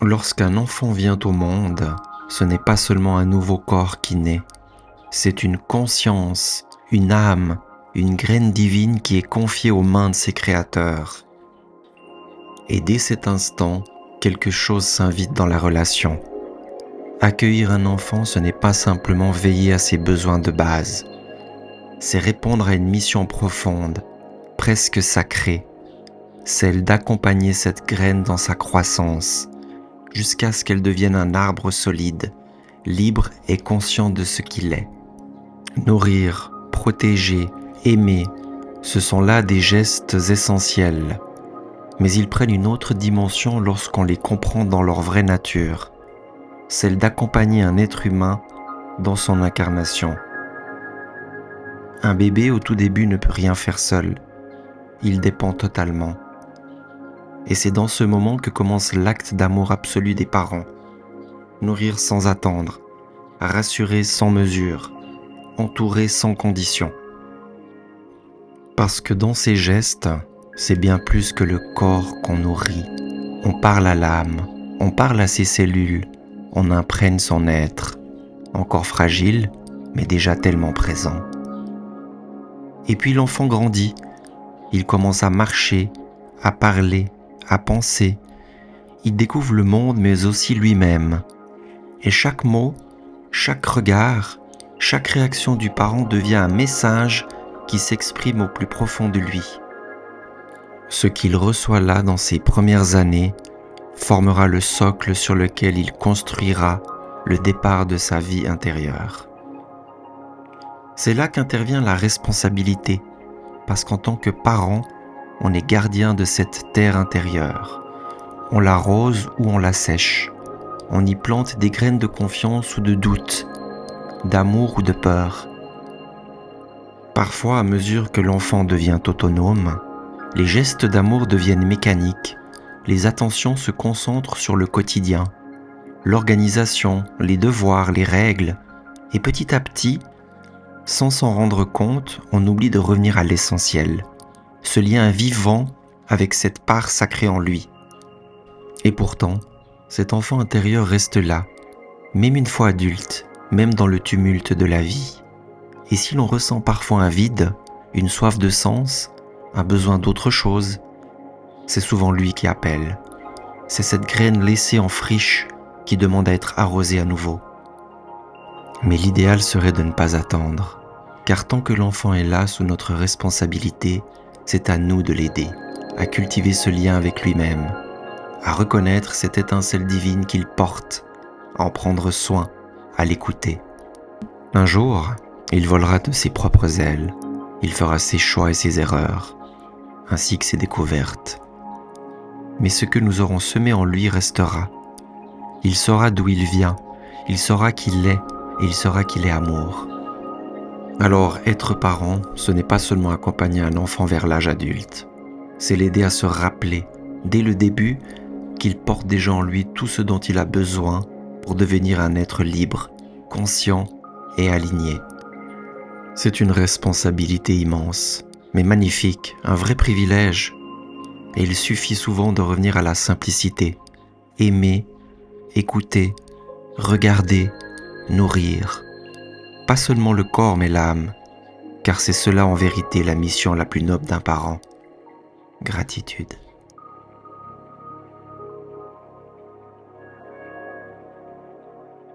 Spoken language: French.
Lorsqu'un enfant vient au monde, ce n'est pas seulement un nouveau corps qui naît, c'est une conscience, une âme, une graine divine qui est confiée aux mains de ses créateurs. Et dès cet instant, quelque chose s'invite dans la relation. Accueillir un enfant, ce n'est pas simplement veiller à ses besoins de base, c'est répondre à une mission profonde, presque sacrée, celle d'accompagner cette graine dans sa croissance, jusqu'à ce qu'elle devienne un arbre solide, libre et conscient de ce qu'il est. Nourrir, protéger, aimer, ce sont là des gestes essentiels, mais ils prennent une autre dimension lorsqu'on les comprend dans leur vraie nature, celle d'accompagner un être humain dans son incarnation. Un bébé au tout début ne peut rien faire seul, il dépend totalement. Et c'est dans ce moment que commence l'acte d'amour absolu des parents. Nourrir sans attendre, rassurer sans mesure, entourer sans condition. Parce que dans ces gestes, c'est bien plus que le corps qu'on nourrit. On parle à l'âme, on parle à ses cellules, on imprègne son être, encore fragile, mais déjà tellement présent. Et puis l'enfant grandit, il commence à marcher, à parler, à penser. Il découvre le monde mais aussi lui-même. Et chaque mot, chaque regard, chaque réaction du parent devient un message qui s'exprime au plus profond de lui. Ce qu'il reçoit là dans ses premières années formera le socle sur lequel il construira le départ de sa vie intérieure. C'est là qu'intervient la responsabilité, parce qu'en tant que parent, on est gardien de cette terre intérieure. On l'arrose ou on la sèche. On y plante des graines de confiance ou de doute, d'amour ou de peur. Parfois, à mesure que l'enfant devient autonome, les gestes d'amour deviennent mécaniques, les attentions se concentrent sur le quotidien, l'organisation, les devoirs, les règles, et petit à petit, sans s'en rendre compte, on oublie de revenir à l'essentiel, ce lien vivant avec cette part sacrée en lui. Et pourtant, cet enfant intérieur reste là, même une fois adulte, même dans le tumulte de la vie. Et si l'on ressent parfois un vide, une soif de sens, un besoin d'autre chose, c'est souvent lui qui appelle. C'est cette graine laissée en friche qui demande à être arrosée à nouveau. Mais l'idéal serait de ne pas attendre, car tant que l'enfant est là sous notre responsabilité, c'est à nous de l'aider, à cultiver ce lien avec lui-même, à reconnaître cette étincelle divine qu'il porte, à en prendre soin, à l'écouter. Un jour, il volera de ses propres ailes, il fera ses choix et ses erreurs, ainsi que ses découvertes. Mais ce que nous aurons semé en lui restera. Il saura d'où il vient, il saura qu'il est, et il saura qu'il est amour. Alors, être parent, ce n'est pas seulement accompagner un enfant vers l'âge adulte, c'est l'aider à se rappeler, dès le début, qu'il porte déjà en lui tout ce dont il a besoin pour devenir un être libre, conscient et aligné. C'est une responsabilité immense, mais magnifique, un vrai privilège. Et il suffit souvent de revenir à la simplicité, aimer, écouter, regarder, nourrir. Pas seulement le corps mais l'âme, car c'est cela en vérité la mission la plus noble d'un parent. Gratitude.